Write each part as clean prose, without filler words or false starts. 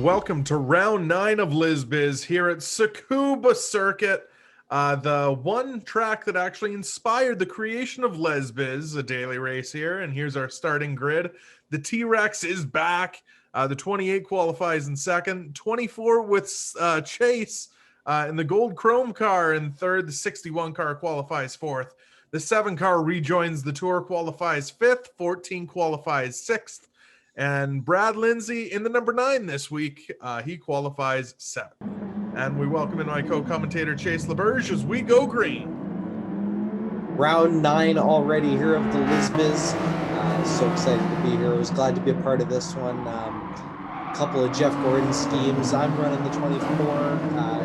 welcome to round 9 of LSBES here at Tsukuba Circuit, the one track that actually inspired the creation of LSBES, a daily race here. And here's our starting grid. The T-Rex is back. The 28 qualifies in second, 24 with Chase in the gold chrome car in third. The 61 car qualifies fourth. The 7 car rejoins the tour, qualifies fifth. 14 qualifies sixth. And Brad Lindsay in the number 9 this week, he qualifies 7th. And we welcome in my co-commentator Chase LaBerge as we go green. Round 9 already here of the LSBES. So excited to be here. I was glad to be a part of this one. A couple of Jeff Gordon schemes. I'm running the 24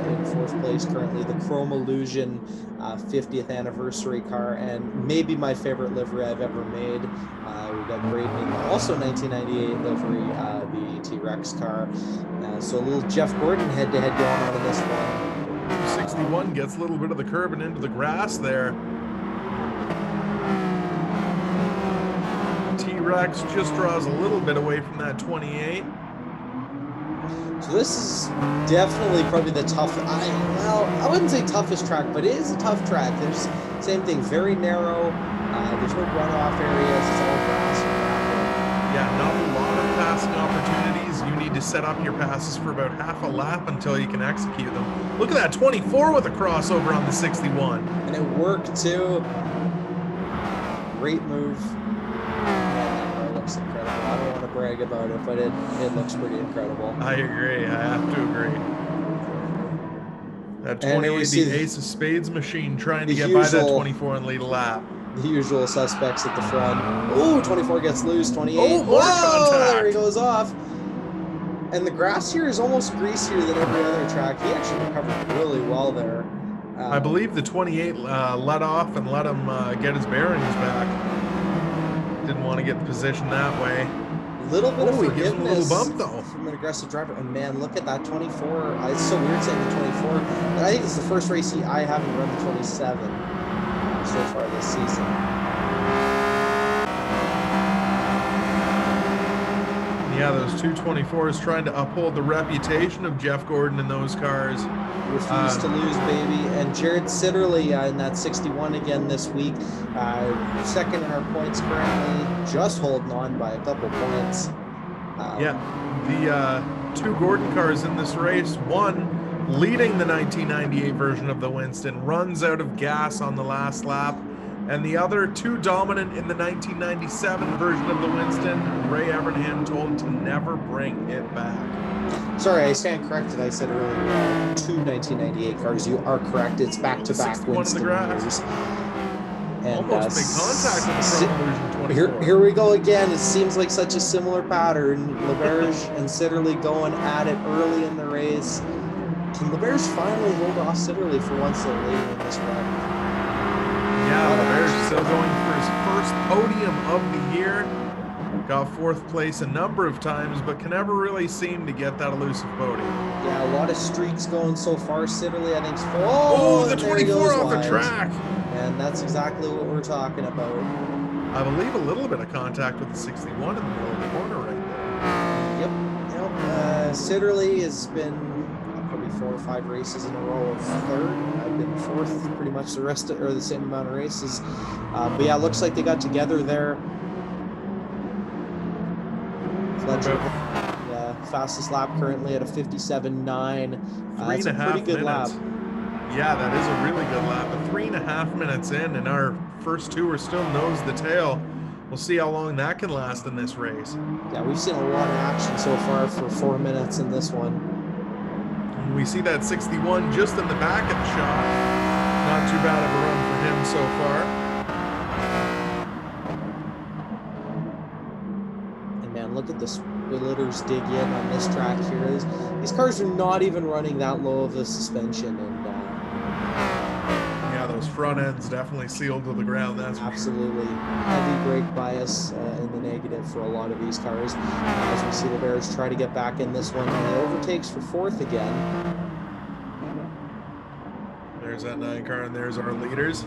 in fourth place currently. The Chrome Illusion 50th anniversary car, and maybe my favorite livery I've ever made. We got Braden, also 1998 livery, the T-Rex car. So a little Jeff Gordon head-to-head going on in this one. 61 gets a little bit of the curb and into the grass there. T-Rex just draws a little bit away from that 28. So this is definitely probably the tough, I wouldn't say toughest track, but it is a tough track. There's same thing, very narrow. There's no runoff areas. It's all grass and gravel. Yeah, not a lot of passing opportunities. You need to set up your passes for about half a lap until you can execute them. Look at that 24 with a crossover on the 61. And it worked too. Great move. That looks incredible. I don't want to brag about it, but it looks pretty incredible. I agree. I have to agree. That 28, the ace of spades machine, trying to get by that 24 and lead a lap. The usual suspects at the front. Oh, 24 gets loose, 28. Oh, more contact. There he goes off. And the grass here is almost greasier than every other track. He actually recovered really well there. I believe the 28 let off and let him get his bearings back. Didn't want to get the position that way. Little bit of forgiveness. He gives him a little bump though from an aggressive driver. And man, look at that 24. It's so weird saying the 24. But I think it's the first race I haven't run the 27 so far this season. Yeah, those 224s trying to uphold the reputation of Jeff Gordon in those cars. Refuse to lose, baby. And Jared Sitterly in that 61 again this week. Second in our points currently, just holding on by a couple points. Yeah, the 2 Gordon cars in this race, one leading the 1998 version of the Winston, runs out of gas on the last lap, and the other 2 dominant in the 1997 version of the Winston, Ray Evernham told to never bring it back. Sorry, I stand corrected. I said earlier 2 1998 cars. You are correct. It's back-to-back Winston years. And almost big contact with the Chrome Illusion 24. Here we go again. It seems like such a similar pattern. LaBerge and Sitterly going at it early in the race. Can LaBerge finally hold off Sitterly for once later in this run? Yeah, LaBerge still going for his first podium of the year. Got 4th place a number of times, but can never really seem to get that elusive podium. Yeah, a lot of streaks going so far. Sitterly, I think, the 24 off the track. And that's exactly what we're talking about. I believe a little bit of contact with the 61 in the middle of the corner right there. Yep. Sitterly has been probably 4 or 5 races in a row of 3rd. I've been 4th pretty much the rest of, or the same amount of races. But yeah, it looks like they got together there. Fletcher, fastest lap currently at a 57.9. That's a pretty good lap. Yeah, that is a really good lap. But 3.5 minutes in, and our first 2 are still nose to tail. We'll see how long that can last in this race. Yeah, we've seen a lot of action so far for 4 minutes in this one. And we see that 61 just in the back of the shot. Not too bad of a run for him so far. Look at the splitters dig in on this track here. These cars are not even running that low of a suspension, and yeah, those front ends definitely sealed to the ground. That's absolutely heavy brake bias in the negative for a lot of these cars. As we see the Bears try to get back in this one, and it overtakes for 4th again. There's that 9 car, and there's our leaders.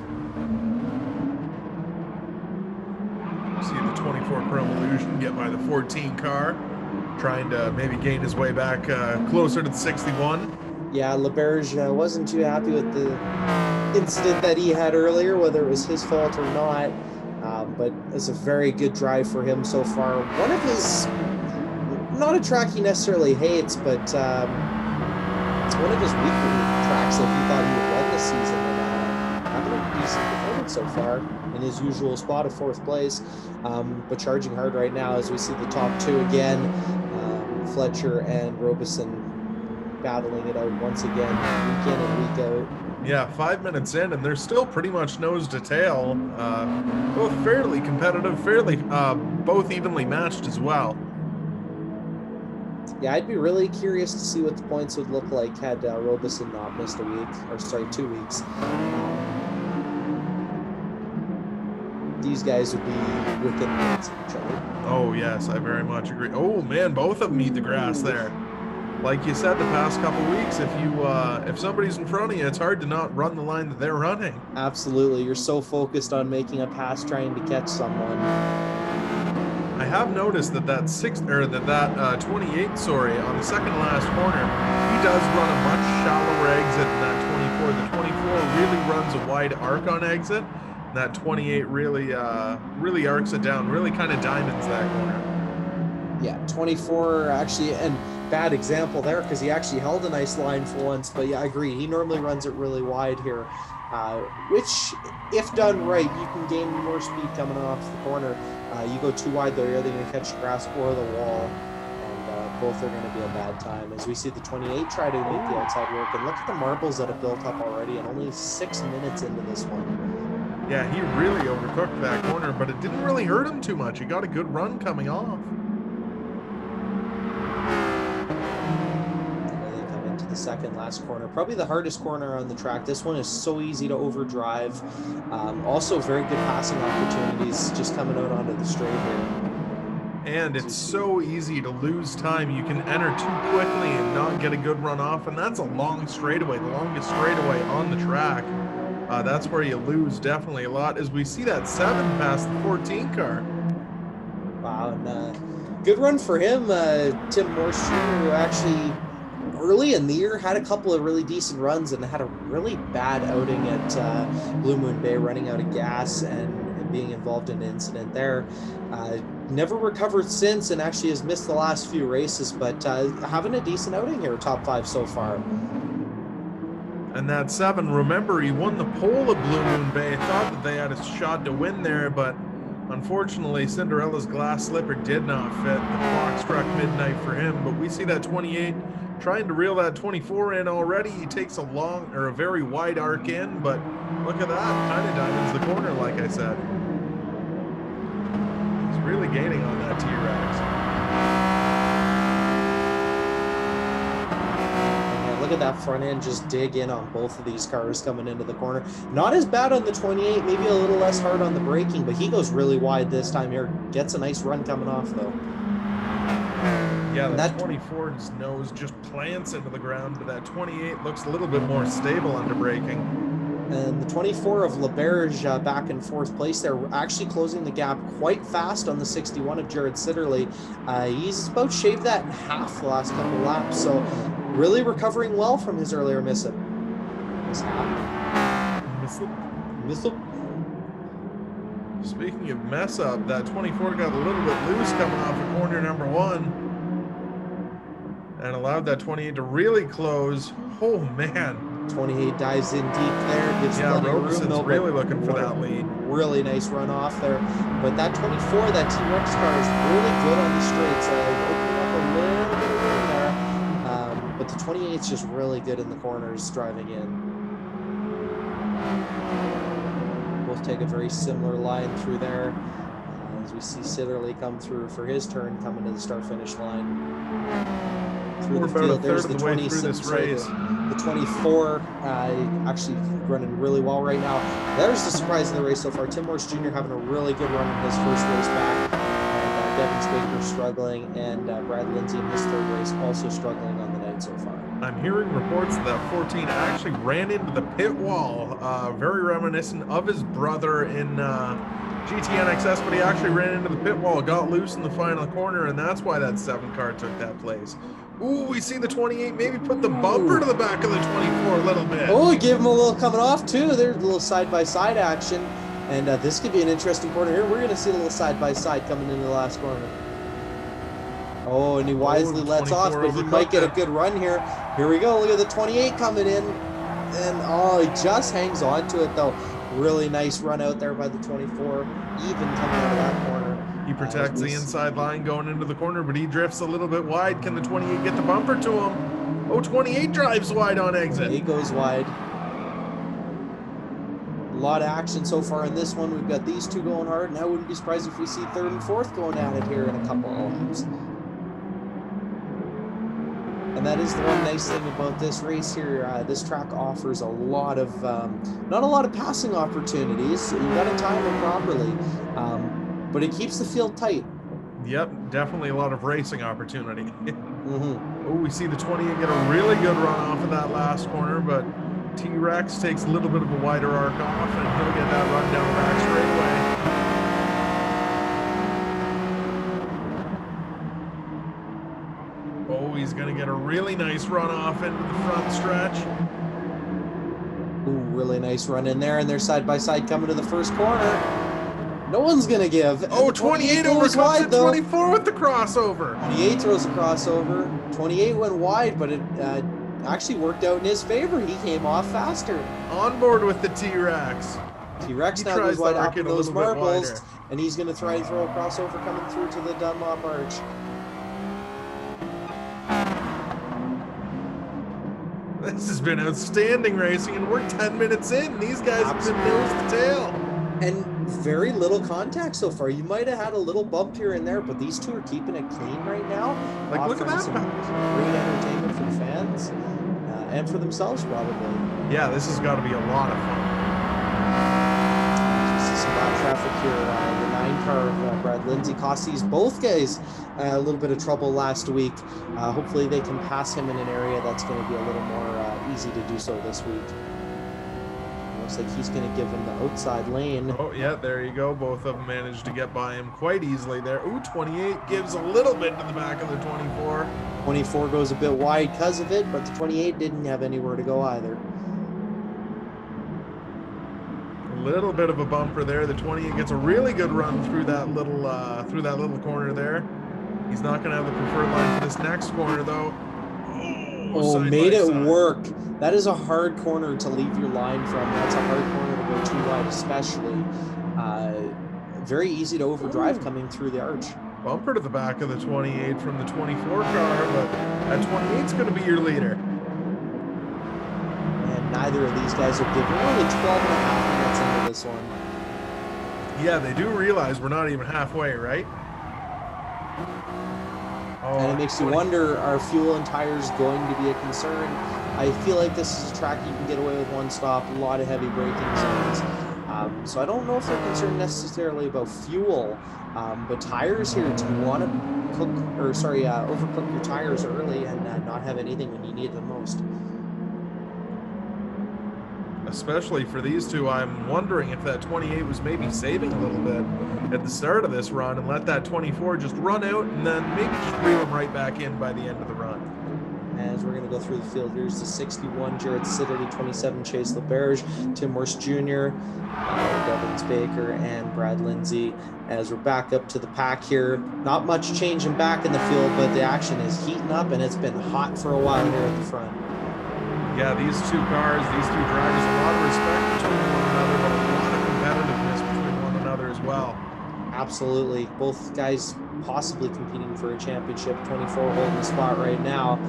See the 24 Chrome Illusion get by the 14 car. trying to maybe gain his way back closer to the 61. Yeah, LSBES wasn't too happy with the incident that he had earlier, whether it was his fault or not. But it's a very good drive for him so far. One of his, not a track he necessarily hates, but it's one of his weaker tracks that he thought he would win this season. And having a decent performance so far in his usual spot of 4th place. But charging hard right now as we see the top 2 again. Fletcher and Robeson battling it out once again, week in and week out. Yeah, 5 minutes in, and they're still pretty much nose to tail. Both fairly competitive, fairly both evenly matched as well. Yeah, I'd be really curious to see what the points would look like had Robeson not missed a week, or sorry, 2 weeks. These guys would be within minutes of each other. Oh yes, I very much agree. Oh man, both of them eat the grass there. Like you said, the past couple weeks, if somebody's in front of you, it's hard to not run the line that they're running. Absolutely, you're so focused on making a pass, trying to catch someone. I have noticed that 28, sorry, on the second last corner, he does run a much shallower exit than that 24. The 24 really runs a wide arc on exit. And that 28 really arcs it down, really kind of diamonds that corner. Yeah, 24 actually, and bad example there because he actually held a nice line for once, but yeah, I agree. He normally runs it really wide here, which, if done right, you can gain more speed coming off the corner. You go too wide, though, you're either going to catch the grass or the wall, and both are going to be a bad time. As we see the 28 try to make the outside work, and look at the marbles that have built up already, and only 6 minutes into this one. Yeah, he really overcooked that corner, but it didn't really hurt him too much. He got a good run coming off. The second last corner, probably the hardest corner on the track. This one is so easy to overdrive. Also very good passing opportunities just coming out onto the straight here. And it's so easy to lose time. You can enter too quickly and not get a good run off, and that's a long straightaway, the longest straightaway on the track. That's where you lose definitely a lot, as we see that 7 past the 14 car. Wow, and good run for him. Tim Morse Jr., who actually early in the year had a couple of really decent runs and had a really bad outing at Blue Moon Bay, running out of gas and being involved in an incident there. Never recovered since, and actually has missed the last few races, but having a decent outing here, top 5 so far. And that 7, remember, he won the pole at Blue Moon Bay. Thought that they had a shot to win there, but unfortunately, Cinderella's glass slipper did not fit. The clock struck midnight for him, but we see that 28 trying to reel that 24 in already. He takes a very wide arc in, but look at that, kind of diamonds the corner, like I said. He's really gaining on that T-Rex. Look at that front end just dig in on both of these cars coming into the corner. Not as bad on the 28, maybe a little less hard on the braking, but he goes really wide this time here. Gets a nice run coming off, though. Yeah, that 24's nose just plants into the ground, but that 28 looks a little bit more stable under braking. And the 24 of LSBES back in 4th place. They're actually closing the gap quite fast on the 61 of Jared Sitterly. He's about shaved that in half the last couple laps, so really recovering well from his earlier mishap. Speaking of mess up, that 24 got a little bit loose coming off of corner number 1 and allowed that 28 to really close. Oh man. 28 dives in deep there. Gives Robeson's really looking for that lead. Really nice run off there. But that 24, that T-Rex car is really good on the straights. Opening up a little bit of room there. But the 28's just really good in the corners driving in. Both take a very similar line through there. As we see Sitterly come through for his turn, coming to the start-finish line. Through the field, there's the 26. The 24 actually running really well right now. There's the surprise of the race so far. Tim Morse Jr. having a really good run in his first race back. And Devin Spaker struggling, and Brad Lindsay in his 3rd race also struggling on the night so far. I'm hearing reports that 14 actually ran into the pit wall, very reminiscent of his brother in GTNXS, but he actually ran into the pit wall, got loose in the final corner, and that's why that 7 car took that place. Ooh, we see the 28 maybe put the bumper to the back of the 24 a little bit. Oh, we give him a little coming off too. There's a little side-by-side action, and this could be an interesting corner here. We're going to see a little side-by-side coming into the last corner. Oh, and he wisely lets off, but he might get a good run here. Here we go. Look at the 28 coming in. And, oh, he just hangs on to it, though. Really nice run out there by the 24, even coming out of that corner. He protects the inside line going into the corner, but he drifts a little bit wide. Can the 28 get the bumper to him? Oh, 28 drives wide on exit. He goes wide. A lot of action so far in this one. We've got these two going hard, and I wouldn't be surprised if we see third and fourth going at it here in a couple of laps. And that is the one nice thing about this race here. This track offers a lot of, not a lot of passing opportunities. You got to time it properly, but it keeps the field tight. Yep, definitely a lot of racing opportunity. Oh, we see the 28 get a really good run off of that last corner, but T-Rex takes a little bit of a wider arc off, and he'll get that run down the back straightaway. He's going to get a really nice run off into the front stretch. Ooh, really nice run in there, and they're side by side coming to the first corner. No one's going to give. Oh, 28 overcuts 24 with the crossover. 28 throws a crossover. 28 went wide, but it actually worked out in his favor. He came off faster. On board with the T-Rex. T-Rex now goes wide after those marbles, and he's going to try and throw a crossover coming through to the Dunlop arch. This has been outstanding racing, and we're 10 minutes in. These guys have been nose to tail. And very little contact so far. You might have had a little bump here and there, but these two are keeping it clean right now. Like, look at that. Great entertainment for the fans and for themselves, probably. Yeah, this has got to be a lot of fun. See some bad traffic here. The 9 car of Brad Lindsay cost these both guys a little bit of trouble last week. Hopefully they can pass him in an area that's going to be a little more easy to do so this week. Looks like he's going to give him the outside lane. Oh, yeah, there you go. Both of them managed to get by him quite easily there. Ooh, 28 gives a little bit to the back of the 24. 24 goes a bit wide because of it, but the 28 didn't have anywhere to go either. A little bit of a bumper there. The 28 gets a really good run through that little corner there. He's not going to have the preferred line for this next corner, though. Oh, made it work. That is a hard corner to leave your line from. That's a hard corner to go too wide, especially. Very easy to overdrive coming through the arch. Bumper to the back of the 28 from the 24 car, but that 28's going to be your leader. And neither of these guys are giving. We're only 12 and a half minutes into this one. Yeah, they do realize we're not even halfway, right? Oh, and it makes you wonder, are fuel and tires going to be a concern? I feel like this is a track you can get away with one stop, a lot of heavy braking zones. So I don't know if they're concerned necessarily about fuel, but tires here, do you want to overcook your tires early and not have anything when you need them most? Especially for these two, I'm wondering if that 28 was maybe saving a little bit at the start of this run and let that 24 just run out and then maybe just reel him right back in by the end of the run. As we're going to go through the field, here's the 61 Jared Siddarty, 27 Chase LaBerge, Tim Morse Jr., Devins Baker, and Brad Lindsay. As we're back up to the pack here, not much changing back in the field, but the action is heating up and it's been hot for a while here at the front. Yeah, these two cars, these two drivers, a lot of respect between one another, but a lot of competitiveness between one another as well. Absolutely. Both guys possibly competing for a championship. 24 holding the spot right now.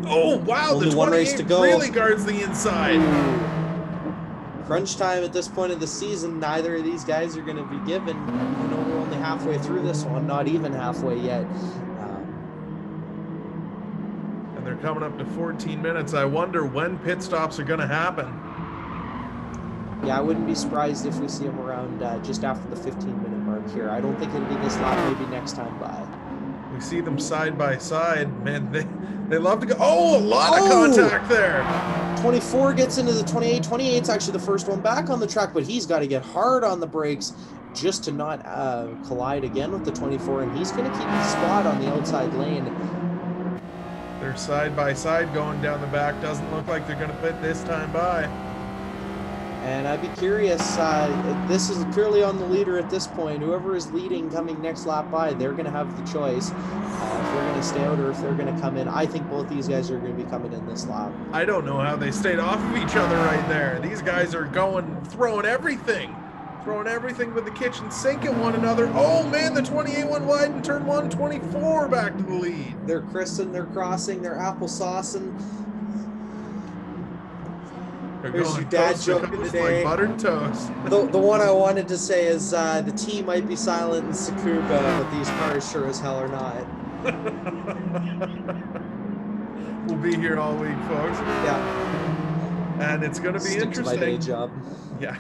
Oh, wow. Only the 28 one race to go. Really guards the inside. Ooh. Crunch time at this point of the season. Neither of these guys are going to be given. You know, we're only halfway through this one, not even halfway yet. And they're coming up to 14 minutes. I wonder when pit stops are going to happen. Yeah, I wouldn't be surprised if we see them around just after the 15-minute mark here. I don't think it'll be this lap, maybe next time by. We We see them side by side. Man, they love to go. Oh, a lot of Oh! contact there. 24 gets into the 28. 28's actually the first one back on the track, but he's got to get hard on the brakes just to not collide again with the 24, and he's going to keep the spot on the outside lane. They're side by side going down the back. Doesn't look like they're going to pit this time by. And I'd be curious, this is purely on the leader at this point. Whoever is leading coming next lap by, they're going to have the choice if they're going to stay out or if they're going to come in. I think both these guys are going to be coming in this lap. I don't know how they stayed off of each other right there. These guys are throwing everything with the kitchen sink at one another. Oh man, the 28 went wide in turn 1, 24 back to the lead. They're christening, they're crossing, they're applesaucing. Here's your dad joke of the day. Like buttered toast. The one I wanted to say is the T might be silent in Tsukuba, but these cars sure as hell are not. We'll be here all week, folks. Yeah. And it's going to be interesting. To my day job. Yeah.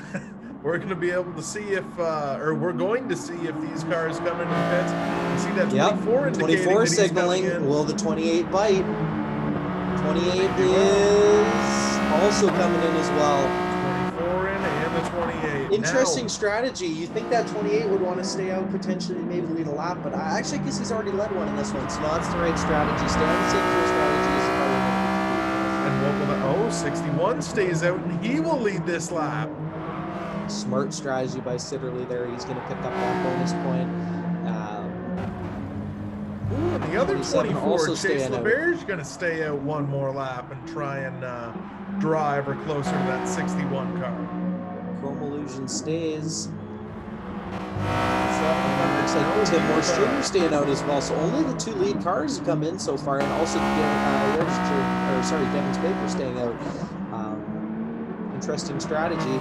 We're going to be able to see if, or we're going to see if these cars come into the pits. You see that 24 indicating 24 that he's signaling. coming in. Will the 28 bite? 28 is also coming in as well. 24 in and the 28. Interesting now, strategy. You think that 28 would want to stay out, potentially maybe lead a lap, but I actually guess he's already led one in this one, so no, that's the right strategy. Stay on the same strategy is probably. And what will the 61 stays out and he will lead this lap. Smart strategy by Sitterly there. He's going to pick up that bonus point. Ooh, and the other 24, Chase LeBear's going to stay out one more lap and try and drive her closer to that 61 car. Chrome Illusion stays. Looks like Tim Morse staying out as well. So only the 2 lead cars have come in so far, and also Devin's Paper staying out. Interesting strategy.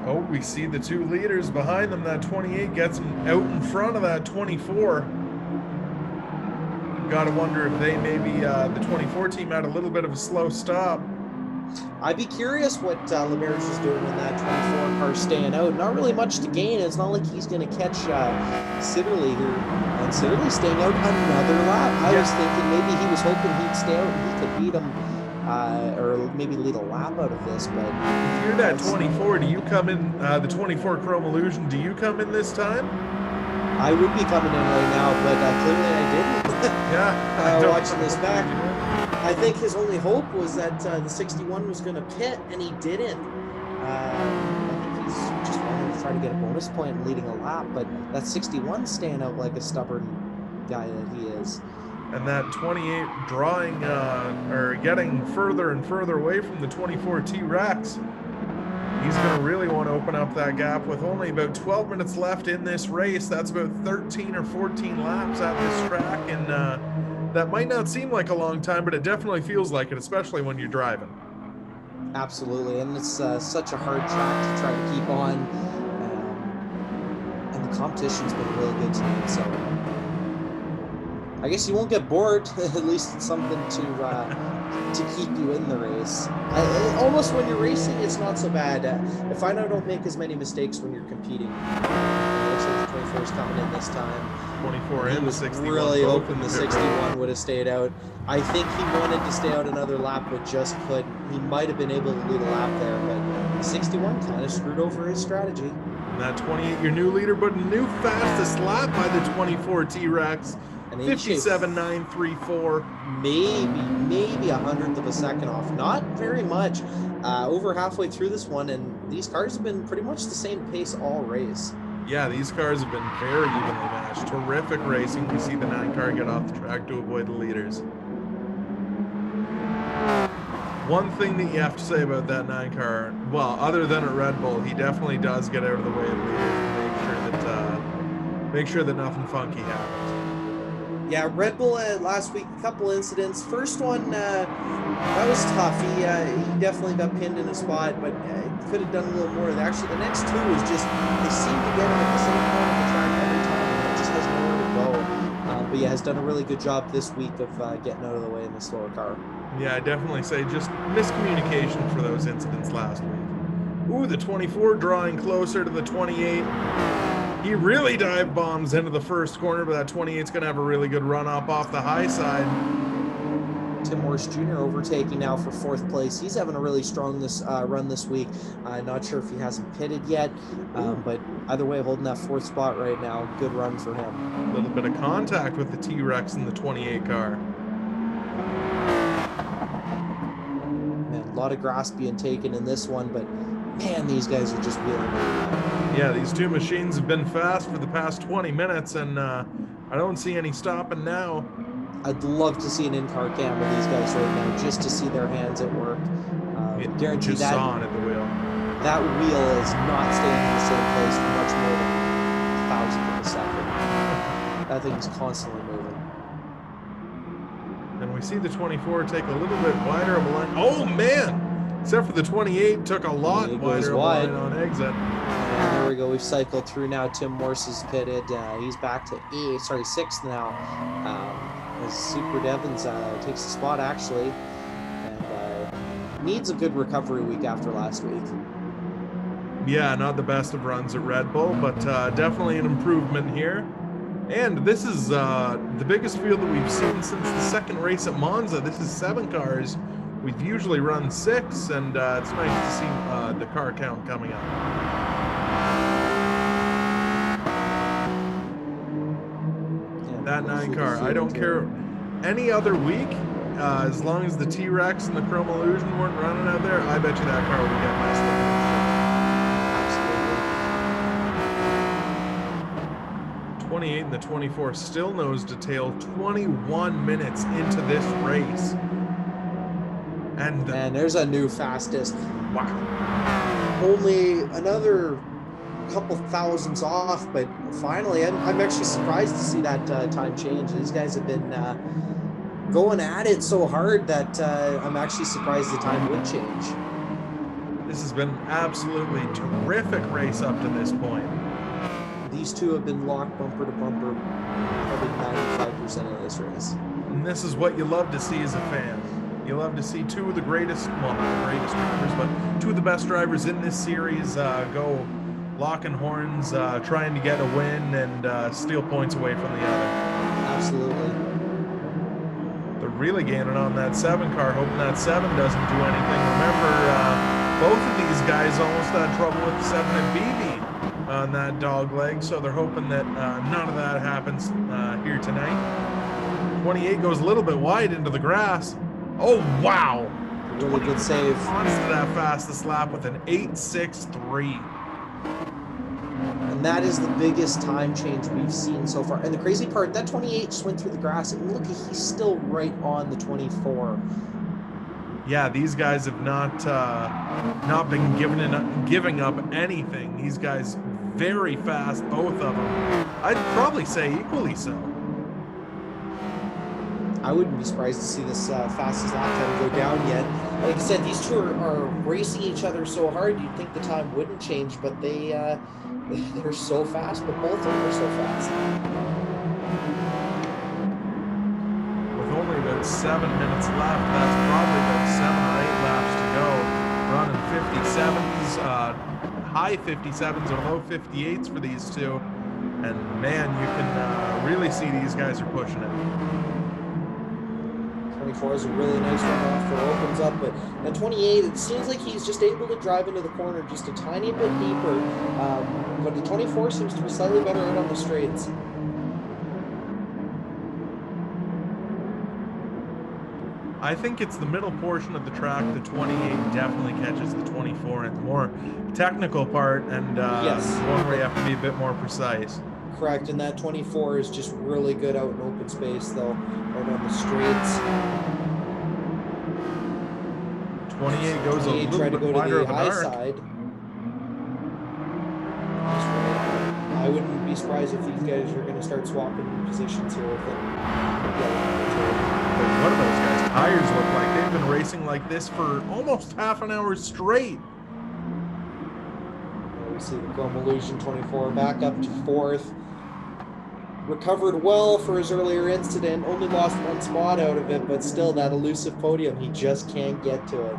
Oh, we see the 2 leaders behind them. That 28 gets them out in front of that 24. Got to wonder if they maybe the 24 team had a little bit of a slow stop. I'd be curious what LeBear's is doing in that 24 car staying out. Not really much to gain. It's not like he's going to catch Sitterly here. And Sitterly staying out another lap. I was thinking maybe he was hoping he'd stay out and he could beat him. Or maybe lead a lap out of this, but if you're that 24, do you come in the 24 Chrome Illusion? Do you come in this time? I would be coming in right now, but clearly I didn't. Yeah. Watching this back, I think his only hope was that the 61 was going to pit, and he didn't. I think he's just wanting to try to get a bonus point and leading a lap, but that 61 staying out like a stubborn guy that he is. And that 28 drawing or getting further and further away from the 24 T-Rex. He's going to really want to open up that gap with only about 12 minutes left in this race. That's about 13 or 14 laps at this track. And that might not seem like a long time, but it definitely feels like it, especially when you're driving. Absolutely. And it's such a hard track to try to keep on. And the competition's been really good tonight. So I guess you won't get bored. At least it's something to keep you in the race. Almost when you're racing, it's not so bad. I find I don't make as many mistakes when you're competing. Looks like the 24 is coming in this time. 24 and the 61. Really hoping the 61 would have stayed out. I think he wanted to stay out another lap, but just couldn't. He might have been able to lead a lap there, but the 61 kind of screwed over his strategy. And that 28, your new leader, but new fastest lap by the 24 T-Rex. 57.934. Maybe a hundredth of a second off. Not very much. Over halfway through this one, and these cars have been pretty much the same pace all race. Yeah, these cars have been very evenly matched. Terrific racing. We see the 9 car get off the track to avoid the leaders. One thing that you have to say about that 9 car, well, other than a Red Bull, he definitely does get out of the way of the leaders and make sure that nothing funky happens. Yeah, Red Bull last week, a couple incidents. First one, that was tough. He definitely got pinned in a spot, but could have done a little more. Actually, the next 2 was just, they seem to get him at the same point on the track every time, and it just has nowhere to go. But yeah, has done a really good job this week of getting out of the way in the slower car. Yeah, I definitely say just miscommunication for those incidents last week. Ooh, the 24 drawing closer to the 28. He really dive bombs into the first corner, but that 28's going to have a really good run up off the high side. Tim Morse Jr. overtaking now for 4th place. He's having a really strong run this week. Not sure if he hasn't pitted yet, but either way, holding that 4th spot right now. Good run for him. A little bit of contact with the T-Rex in the 28 car. Man, a lot of grass being taken in this one, but man, these guys are just wheeling around. Yeah, these two machines have been fast for the past 20 minutes, and I don't see any stopping now. I'd love to see an in-car cam with these guys right now, just to see their hands at work. Guarantee that sawing at the wheel. That wheel is not staying in the same place for much more than 1,000th of a second. That thing is constantly moving. And we see the 24 take a little bit wider of a line. Oh man! Except for the 28, took a lot wider of a line on exit. And there we go. We've cycled through now. Tim Morse is pitted. He's back to 6th now. As Super Devons takes the spot actually, and needs a good recovery week after last week. Yeah, not the best of runs at Red Bull, but definitely an improvement here. And this is the biggest field that we've seen since the second race at Monza. This is 7 cars. We've usually run 6, and it's nice to see the car count coming up. That 9 car, I don't care any other week, as long as the T-Rex and the Chrome Illusion weren't running out there, I bet you that car would get messed with. 28 and the 24 still nose to tail 21 minutes into this race. And there's a new fastest. Wow. Only another couple thousandths off, but finally I'm actually surprised to see that time change. These guys have been going at it so hard that I'm actually surprised the time would change. This has been absolutely terrific race up to this point. These two have been locked bumper to bumper probably 95% of this race. And this is what you love to see as a fan. You love to see two of the greatest, well, not the greatest drivers, but two of the best drivers in this series go locking horns, trying to get a win and steal points away from the other. Absolutely. They're really gaining on that 7 car, hoping that 7 doesn't do anything. Remember, both of these guys almost had trouble with the 7 and BB on that dog leg, so they're hoping that none of that happens here tonight. 28 goes a little bit wide into the grass. Oh, wow. Really good save. Onto that fastest lap with an 8.63. And that is the biggest time change we've seen so far. And the crazy part, that 28 just went through the grass, and look, he's still right on the 24. Yeah, these guys have not been giving up anything. These guys very fast, both of them. I'd probably say equally so. I wouldn't be surprised to see this fastest lap time go down yet. Like I said, these two are racing each other so hard, you'd think the time wouldn't change, but they're so fast, but both of them are so fast. With only about 7 minutes left, that's probably about 7 or 8 laps to go. Running 57s, high 57s or low 58s for these two. And man, you can really see these guys are pushing it. 24 is a really nice runoff that opens up, but at 28, it seems like he's just able to drive into the corner just a tiny bit deeper, but the 24 seems to be slightly better out on the straights. I think it's the middle portion of the track. The 28 definitely catches the 24 and the more technical part, and yes, one where you have to be a bit more precise. Correct, and that 24 is just really good out in open space, though, out on the straights. 28 goes a little tried to bit go wider to of the an high arc. side. I wouldn't be surprised if these guys are going to start swapping positions here with it. What do those guys' tires look like? They've been racing like this for almost half an hour straight. We see the Chrome Illusion 24 back up to 4th. Recovered well for his earlier incident, only lost 1 spot out of it, but still that elusive podium, he just can't get to it.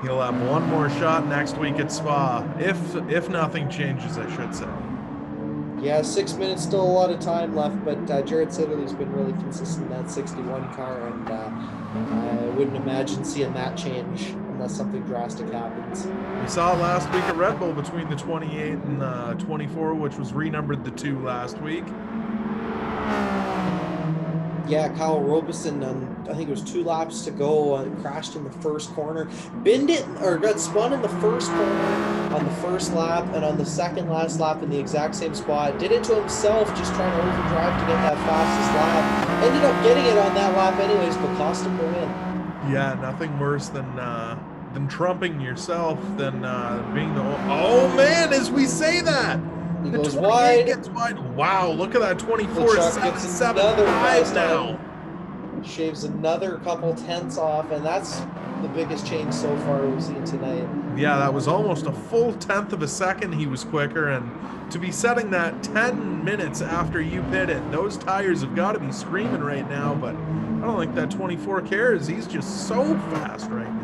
He'll have one more shot next week at Spa, if nothing changes, I should say. Yeah, 6 minutes, still a lot of time left, but Jared Sidley's been really consistent in that 61 car, and I wouldn't imagine seeing that change unless something drastic happens. We saw it last week at Red Bull between the 28 and 24, which was renumbered the 2 last week. Yeah, Kyle Robeson, I think it was 2 laps to go, crashed in the first corner, binned it, or got spun in the first corner on the first lap, and on the second last lap in the exact same spot, did it to himself, just trying to overdrive to get that fastest lap. Ended up getting it on that lap anyways, but cost him the win. Yeah, nothing worse than trumping yourself than being the... Oh, man, as we say that! He The goes 28 wide. gets wide. Wow, look at that 24, Chuck gets 7.75 now. Shaves another couple tenths off, and that's the biggest change so far we've seen tonight. Yeah, that was almost a full 1/10 of a second he was quicker, and to be setting that 10 minutes after you pitted, those tires have got to be screaming right now, but I don't think that 24 cares. He's just so fast right now.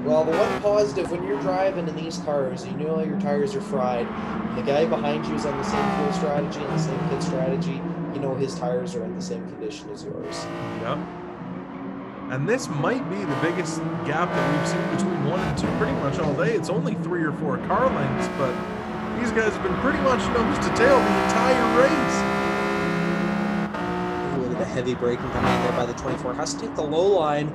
Well, the one positive when you're driving in these cars, you know your tires are fried. The guy behind you is on the same fuel strategy and the same pit strategy. You know his tires are in the same condition as yours. Yep. And this might be the biggest gap that we've seen between 1 and 2 pretty much all day. It's only 3 or 4 car lengths, but these guys have been pretty much nose to tail the entire race. Look at the heavy braking coming in there by the 24. Has to take the low line,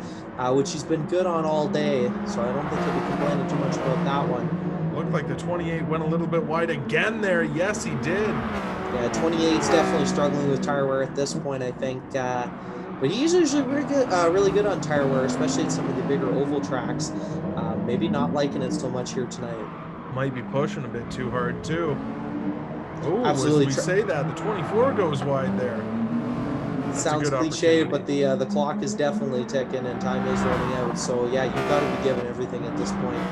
which he's been good on all day, so I don't think he'll be complaining too much about that one. Looked like the 28 went a little bit wide again there. Yes, he did. Yeah, 28's definitely struggling with tire wear at this point, I think. But he's usually really good on tire wear, especially at some of the bigger oval tracks. Maybe not liking it so much here tonight. Might be pushing a bit too hard, too. Oh, Absolutely. as we say that, the 24 goes wide there. Sounds cliche, but the clock is definitely ticking and time is running out. So, yeah, you've got to be giving everything at this point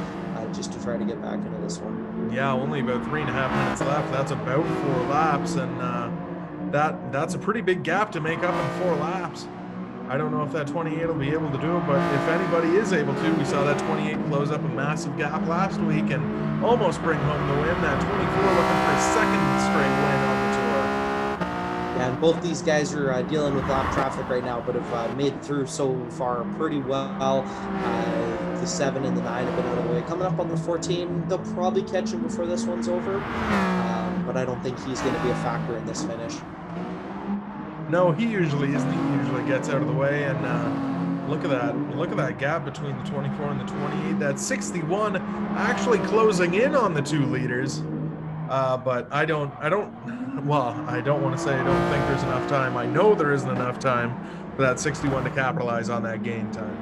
just to try to get back into this one. Yeah, only about 3.5 minutes left. That's about 4 laps, and that's a pretty big gap to make up in 4 laps. I don't know if that 28 will be able to do it, but if anybody is able to, we saw that 28 close up a massive gap last week and almost bring home the win. That 24 looking for a second straight win on the tour. Yeah, and both these guys are dealing with lap traffic right now, but have made it through so far pretty well. The 7 and the 9 have been out of the way. Coming up on the 14, they'll probably catch him before this one's over, but I don't think he's going to be a factor in this finish. No, he usually isn't. He usually gets out of the way, and look at that. Look at that gap between the 24 and the 28. That 61 actually closing in on the 2 leaders. But I don't want to say I don't think there's enough time. I know there isn't enough time for that 61 to capitalize on that gain time.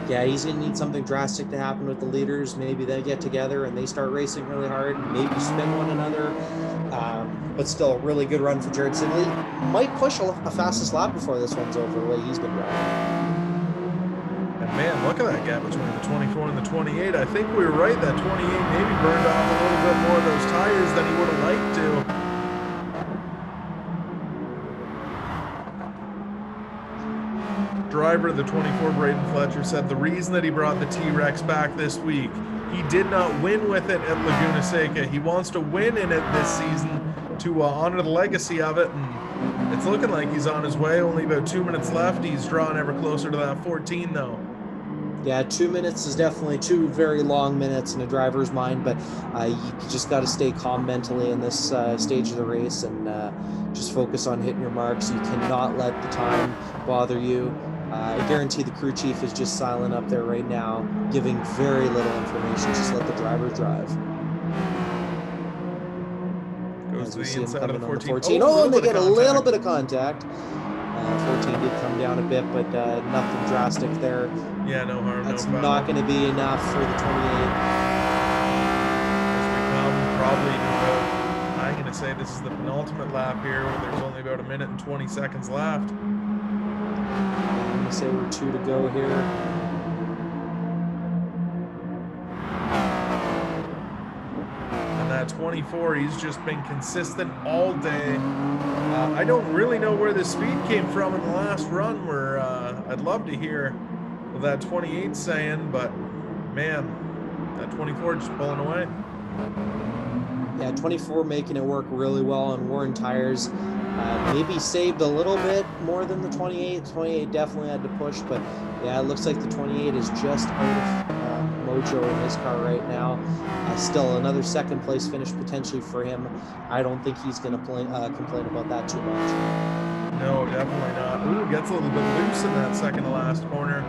Yeah, he's going to need something drastic to happen with the leaders. Maybe they get together and they start racing really hard, maybe spin one another. But still, a really good run for Jared Sidley. Might push a fastest lap before this one's over, the way he's been driving. And man, look at that gap between the 24 and the 28. I think we were right. That 28 maybe burned off a little bit more of those tires than he would have liked to. Driver of the 24, Braden Fletcher, said the reason that he brought the T-Rex back this week, he did not win with it at Laguna Seca. He wants to win in it this season to honor the legacy of it, and it's looking like he's on his way. Only about 2 minutes left. He's drawing ever closer to that 14, though. Yeah, 2 minutes is definitely 2 very long minutes in a driver's mind, but you just got to stay calm mentally in this stage of the race and just focus on hitting your marks. You cannot let the time bother you. I guarantee the crew chief is just silent up there right now, giving very little information. Just let the driver drive. Goes to the inside of the 14. And they get a little bit of contact. 14 did come down a bit, but nothing drastic there. Yeah, no harm, That's no foul. not going to be enough for the 28. As we come probably to about, I'm going to say this is the penultimate lap here, where there's only about 1 minute and 20 seconds left. I'm going to say we're 2 to go here. And that 24, he's just been consistent all day. I don't really know where the speed came from in the last run, where I'd love to hear what that 28 saying, but man, that 24 just pulling away. Yeah, 24 making it work really well on worn tires. Maybe saved a little bit more than the 28. 28 definitely had to push, but yeah, it looks like the 28 is just out of mojo in his car right now. Still another second place finish potentially for him. I don't think he's going to complain about that too much. No, definitely not. Ooh, gets a little bit loose in that second to last corner.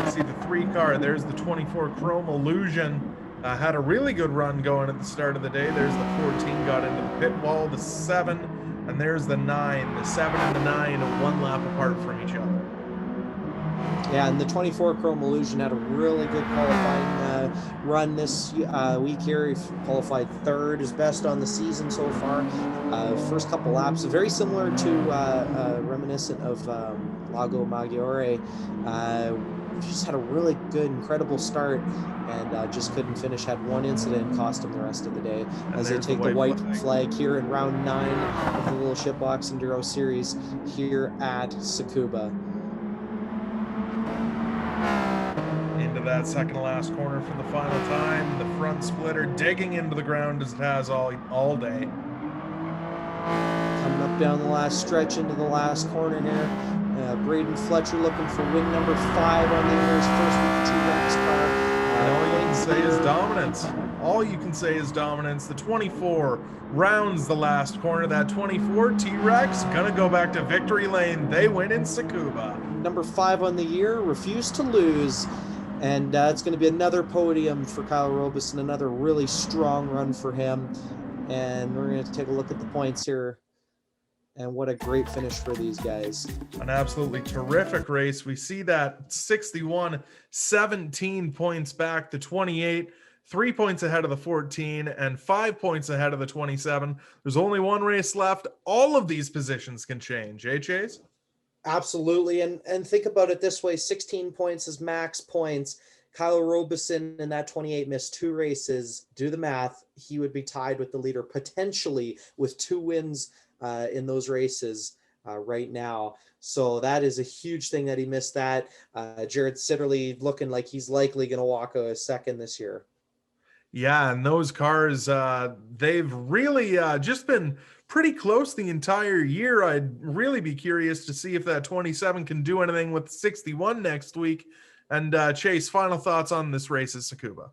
You see the 3 car. There's the 24 Chrome Illusion. Had a really good run going at the start of the day. There's the 14 got into the pit wall, the 7, and there's the 9. The 7 and the 9 one lap apart from each other. Yeah, and the 24 Chrome Illusion had a really good qualifying run this week here. He qualified third, his best on the season so far. First couple laps, very similar to reminiscent of Lago Maggiore. Just had a really good, incredible start and just couldn't finish. Had one incident cost him the rest of the day as they take the white flag here in round 9 of the Little Shitbox Enduro Series here at Tsukuba. Into that second to last corner for the final time. The front splitter digging into the ground as it has all day. Coming up down the last stretch into the last corner here. Braden Fletcher looking for win number 5 on the year's first with the T-Rex car. All you can say is dominance. All you can say is dominance. The 24 rounds the last corner. That 24 T-Rex gonna go back to victory lane. They win in Tsukuba. Number 5 on the year, refused to lose. And it's going to be another podium for Kyle Robeson, another really strong run for him. And we're going to take a look at the points here. And what a great finish for these guys. An absolutely terrific race. We see that 61, 17 points back, the 28, 3 points ahead of the 14, and 5 points ahead of the 27. There's only one race left. All of these positions can change, eh, Chase? Absolutely. And think about it this way, 16 points is max points. Kyle Robeson in that 28 missed 2 races. Do the math. He would be tied with the leader potentially with 2 wins in those races right now. So that is a huge thing that he missed that. Jared Sitterly looking like he's likely going to walk a second this year. Yeah, and those cars, they've really just been pretty close the entire year. I'd really be curious to see if that 27 can do anything with 61 next week. And Chase, final thoughts on this race at Tsukuba?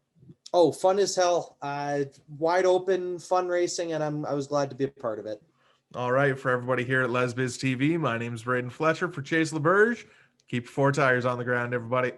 Oh, fun as hell. Wide open, fun racing, and I was glad to be a part of it. All right, for everybody here at LSBES TV, my name is Braden Fletcher. For Chase LaBerge, keep your 4 tires on the ground, everybody.